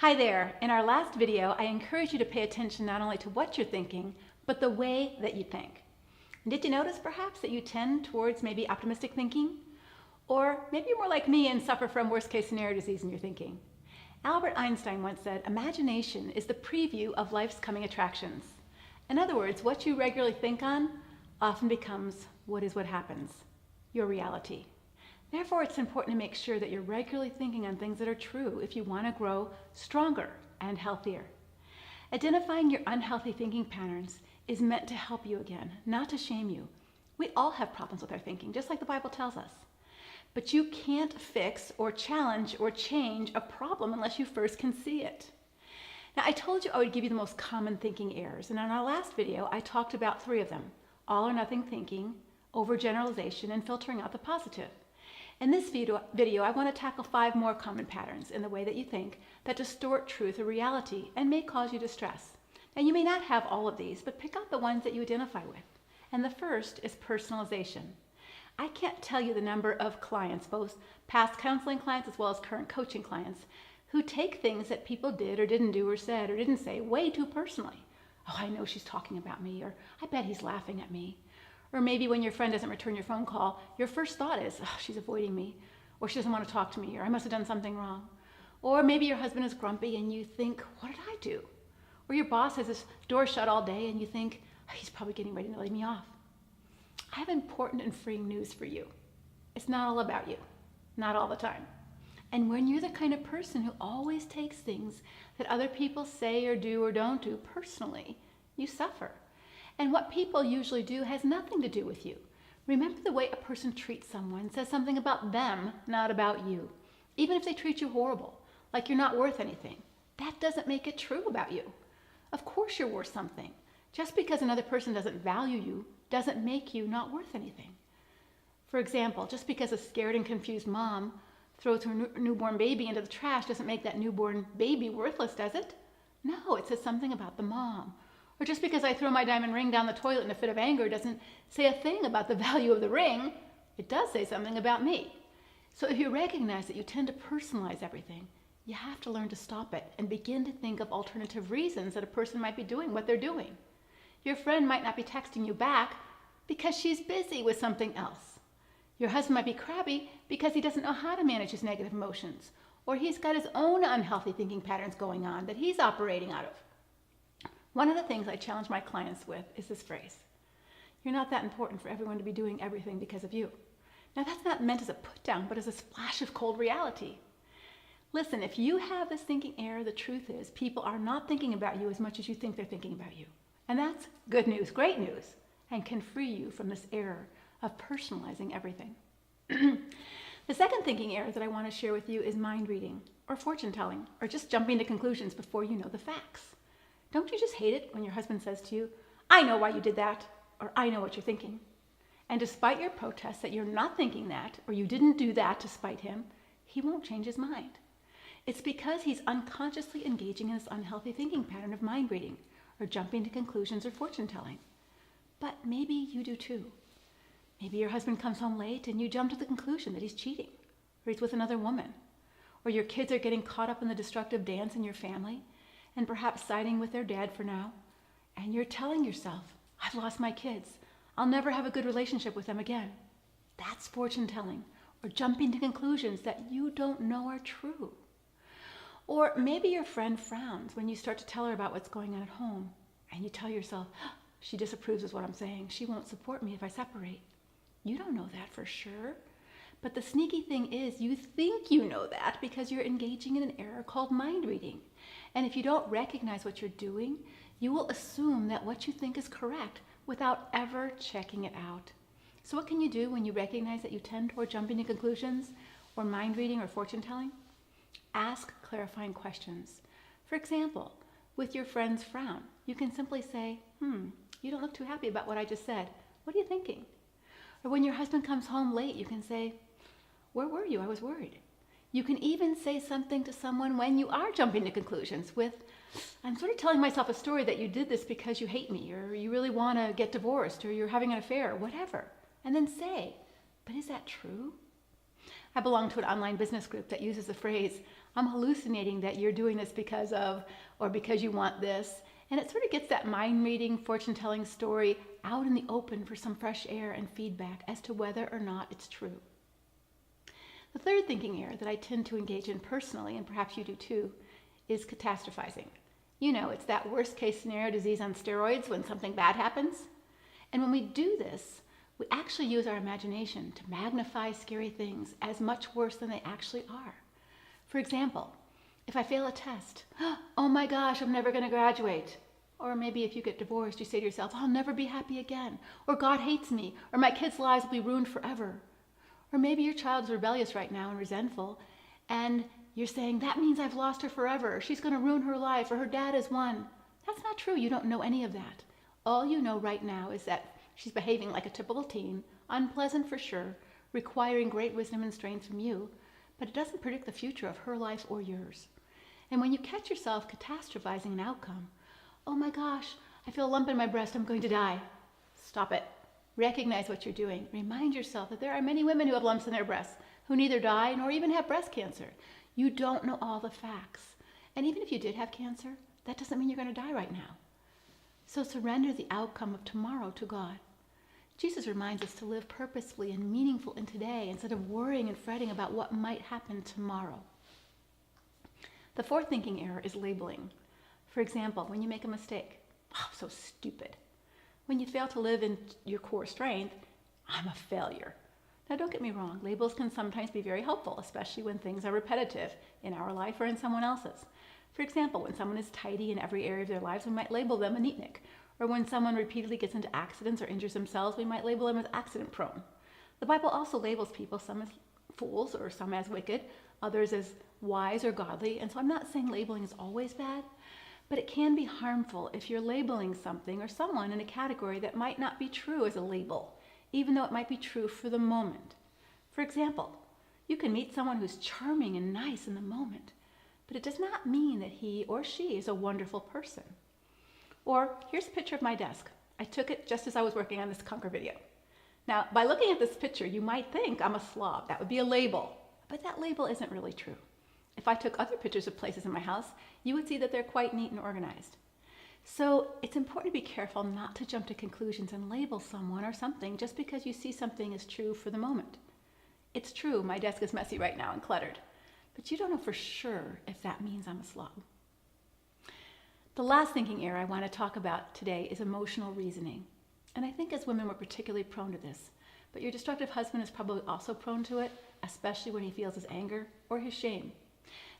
Hi there. In our last video, I encourage you to pay attention not only to what you're thinking, but the way that you think. And did you notice perhaps that you tend towards maybe optimistic thinking? Or maybe you're more like me and suffer from worst case scenario disease in your thinking. Albert Einstein once said, imagination is the preview of life's coming attractions. In other words, what you regularly think on often becomes what happens, your reality. Therefore, it's important to make sure that you're regularly thinking on things that are true if you want to grow stronger and healthier. Identifying your unhealthy thinking patterns is meant to help you again, not to shame you. We all have problems with our thinking, just like the Bible tells us. But you can't fix or challenge or change a problem unless you first can see it. Now, I told you I would give you the most common thinking errors, and in our last video, I talked about 3 of them: all or nothing thinking, overgeneralization, and filtering out the positive. In this video, I want to tackle 5 more common patterns in the way that you think that distort truth or reality and may cause you distress. Now, you may not have all of these, but pick out the ones that you identify with. And the first is personalization. I can't tell you the number of clients, both past counseling clients as well as current coaching clients, who take things that people did or didn't do or said or didn't say way too personally. Oh, I know she's talking about me, or I bet he's laughing at me. Or maybe when your friend doesn't return your phone call, your first thought is, oh, she's avoiding me, or she doesn't want to talk to me, or I must have done something wrong. Or maybe your husband is grumpy and you think, what did I do? Or your boss has this door shut all day and you think, oh, he's probably getting ready to lay me off. I have important and freeing news for you. It's not all about you, not all the time. And when you're the kind of person who always takes things that other people say or do or don't do personally, you suffer. And what people usually do has nothing to do with you. Remember, the way a person treats someone says something about them, not about you. Even if they treat you horrible, like you're not worth anything, that doesn't make it true about you. Of course you're worth something. Just because another person doesn't value you doesn't make you not worth anything. For example, just because a scared and confused mom throws her newborn baby into the trash doesn't make that newborn baby worthless, does it? No, it says something about the mom. Or just because I throw my diamond ring down the toilet in a fit of anger doesn't say a thing about the value of the ring. It does say something about me. So if you recognize that you tend to personalize everything, you have to learn to stop it and begin to think of alternative reasons that a person might be doing what they're doing. Your friend might not be texting you back because she's busy with something else. Your husband might be crabby because he doesn't know how to manage his negative emotions, or he's got his own unhealthy thinking patterns going on that he's operating out of. One of the things I challenge my clients with is this phrase: you're not that important for everyone to be doing everything because of you. Now, that's not meant as a put down, but as a splash of cold reality. Listen, if you have this thinking error, the truth is people are not thinking about you as much as you think they're thinking about you. And that's good news, great news, and can free you from this error of personalizing everything. The second thinking error that I want to share with you is mind reading, or fortune telling, or just jumping to conclusions before you know the facts. Don't you just hate it when your husband says to you, I know why you did that, or I know what you're thinking? And despite your protests that you're not thinking that, or you didn't do that to spite him, he won't change his mind. It's because he's unconsciously engaging in this unhealthy thinking pattern of mind reading, or jumping to conclusions or fortune telling. But maybe you do too. Maybe your husband comes home late and you jump to the conclusion that he's cheating, or he's with another woman, or your kids are getting caught up in the destructive dance in your family, and perhaps siding with their dad for now, and you're telling yourself, I've lost my kids. I'll never have a good relationship with them again. That's fortune telling, or jumping to conclusions that you don't know are true. Or maybe your friend frowns when you start to tell her about what's going on at home, and you tell yourself, she disapproves of what I'm saying. She won't support me if I separate. You don't know that for sure. But the sneaky thing is, you think you know that because you're engaging in an error called mind reading. And if you don't recognize what you're doing, you will assume that what you think is correct without ever checking it out. So what can you do when you recognize that you tend toward jumping to conclusions, or mind reading, or fortune telling? Ask clarifying questions. For example, with your friend's frown, you can simply say, you don't look too happy about what I just said. What are you thinking? Or when your husband comes home late, you can say, where were you? I was worried. You can even say something to someone when you are jumping to conclusions with, I'm sort of telling myself a story that you did this because you hate me, or you really want to get divorced, or you're having an affair, or whatever. And then say, but is that true? I belong to an online business group that uses the phrase, I'm hallucinating that you're doing this because of, or because you want this. And it sort of gets that mind reading, fortune telling story out in the open for some fresh air and feedback as to whether or not it's true. The third thinking error that I tend to engage in personally, and perhaps you do too, is catastrophizing. You know, it's that worst case scenario disease on steroids when something bad happens. And when we do this, we actually use our imagination to magnify scary things as much worse than they actually are. For example, if I fail a test, oh my gosh, I'm never going to graduate. Or maybe if you get divorced, you say to yourself, I'll never be happy again. Or God hates me. Or my kids' lives will be ruined forever. Or maybe your child's rebellious right now and resentful, and you're saying, that means I've lost her forever. She's going to ruin her life, or her dad is one. That's not true. You don't know any of that. All you know right now is that she's behaving like a typical teen, unpleasant for sure, requiring great wisdom and strength from you, but it doesn't predict the future of her life or yours. And when you catch yourself catastrophizing an outcome, oh my gosh, I feel a lump in my breast, I'm going to die. Stop it. Recognize what you're doing. Remind yourself that there are many women who have lumps in their breasts who neither die nor even have breast cancer. You don't know all the facts. And even if you did have cancer, that doesn't mean you're going to die right now. So surrender the outcome of tomorrow to God. Jesus reminds us to live purposefully and meaningful in today instead of worrying and fretting about what might happen tomorrow. The fourth thinking error is labeling. For example, when you make a mistake, oh, so stupid. When you fail to live in your core strength, I'm a failure. Now don't get me wrong, labels can sometimes be very helpful, especially when things are repetitive in our life or in someone else's. For example, when someone is tidy in every area of their lives, we might label them a neatnik. Or when someone repeatedly gets into accidents or injures themselves, we might label them as accident prone. The Bible also labels people, some as fools or some as wicked, others as wise or godly. And so I'm not saying labeling is always bad, but it can be harmful if you're labeling something or someone in a category that might not be true as a label, even though it might be true for the moment. For example, you can meet someone who's charming and nice in the moment, but it does not mean that he or she is a wonderful person. Or here's a picture of my desk. I took it just as I was working on this Conquer video. Now, by looking at this picture, you might think I'm a slob. That would be a label, but that label isn't really true. If I took other pictures of places in my house, you would see that they're quite neat and organized. So it's important to be careful not to jump to conclusions and label someone or something just because you see something as true for the moment. It's true, my desk is messy right now and cluttered, but you don't know for sure if that means I'm a slob. The last thinking error I want to talk about today is emotional reasoning. And I think as women we're particularly prone to this, but your destructive husband is probably also prone to it, especially when he feels his anger or his shame.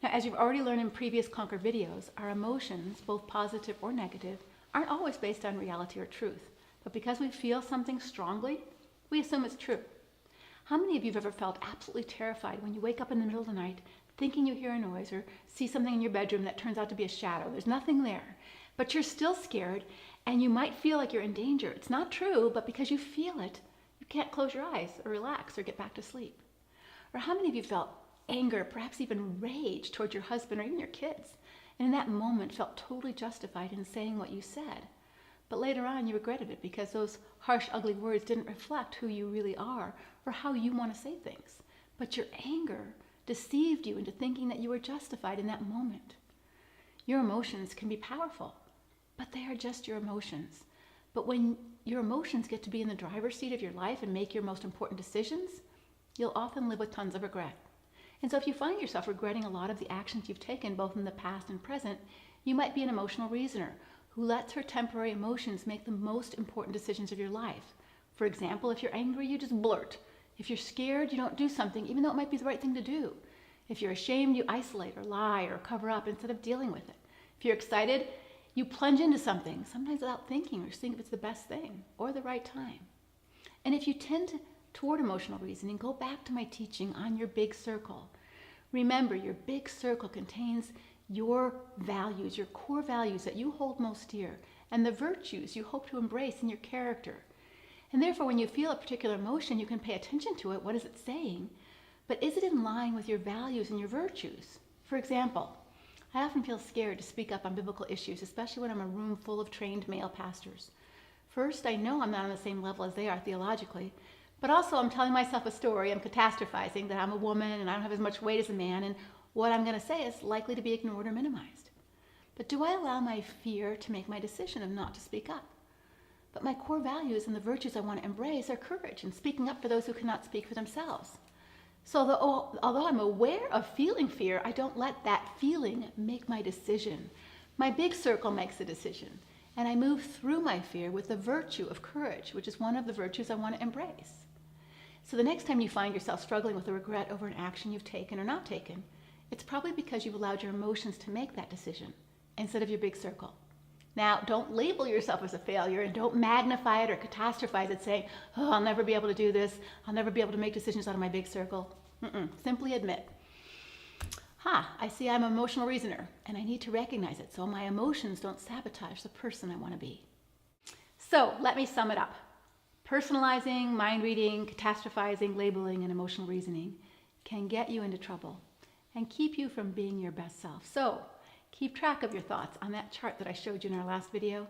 Now, as you've already learned in previous Conquer videos, our emotions, both positive or negative, aren't always based on reality or truth. But because we feel something strongly, we assume it's true. How many of you have ever felt absolutely terrified when you wake up in the middle of the night thinking you hear a noise or see something in your bedroom that turns out to be a shadow? There's nothing there, but you're still scared and you might feel like you're in danger. It's not true, but because you feel it, you can't close your eyes or relax or get back to sleep. Or how many of you felt anger, perhaps even rage toward your husband or even your kids, and in that moment felt totally justified in saying what you said, but later on you regretted it because those harsh, ugly words didn't reflect who you really are or how you want to say things, but your anger deceived you into thinking that you were justified in that moment. Your emotions can be powerful, but they are just your emotions. But when your emotions get to be in the driver's seat of your life and make your most important decisions, you'll often live with tons of regret. And so if you find yourself regretting a lot of the actions you've taken, both in the past and present, you might be an emotional reasoner who lets her temporary emotions make the most important decisions of your life. For example, if you're angry, you just blurt. If you're scared, you don't do something, even though it might be the right thing to do. If you're ashamed, you isolate or lie or cover up instead of dealing with it. If you're excited, you plunge into something, sometimes without thinking or seeing if it's the best thing or the right time. And if you tend toward emotional reasoning, go back to my teaching on your big circle. Remember, your big circle contains your values, your core values that you hold most dear, and the virtues you hope to embrace in your character. And therefore, when you feel a particular emotion, you can pay attention to it. What is it saying? But is it in line with your values and your virtues? For example, I often feel scared to speak up on biblical issues, especially when I'm in a room full of trained male pastors. First, I know I'm not on the same level as they are theologically, but also I'm telling myself a story, I'm catastrophizing that I'm a woman and I don't have as much weight as a man, and What I'm going to say is likely to be ignored or minimized. But do I allow my fear to make my decision of not to speak up? But my core values and the virtues I want to embrace are courage and speaking up for those who cannot speak for themselves. So although I'm aware of feeling fear, I don't let that feeling make my decision. My big circle makes the decision, and I move through my fear with the virtue of courage, which is one of the virtues I want to embrace. So the next time you find yourself struggling with a regret over an action you've taken or not taken, it's probably because you've allowed your emotions to make that decision instead of your big circle. Now, don't label yourself as a failure and don't magnify it or catastrophize it saying, oh, I'll never be able to do this. I'll never be able to make decisions out of my big circle. Simply admit, I see I'm an emotional reasoner and I need to recognize it so my emotions don't sabotage the person I want to be. So let me sum it up. Personalizing, mind reading, catastrophizing, labeling, and emotional reasoning can get you into trouble and keep you from being your best self. So keep track of your thoughts on that chart that I showed you in our last video,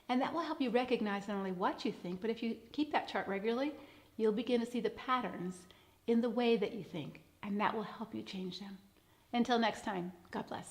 and that will help you recognize not only what you think, but if you keep that chart regularly, you'll begin to see the patterns in the way that you think, and that will help you change them. Until next time, God bless.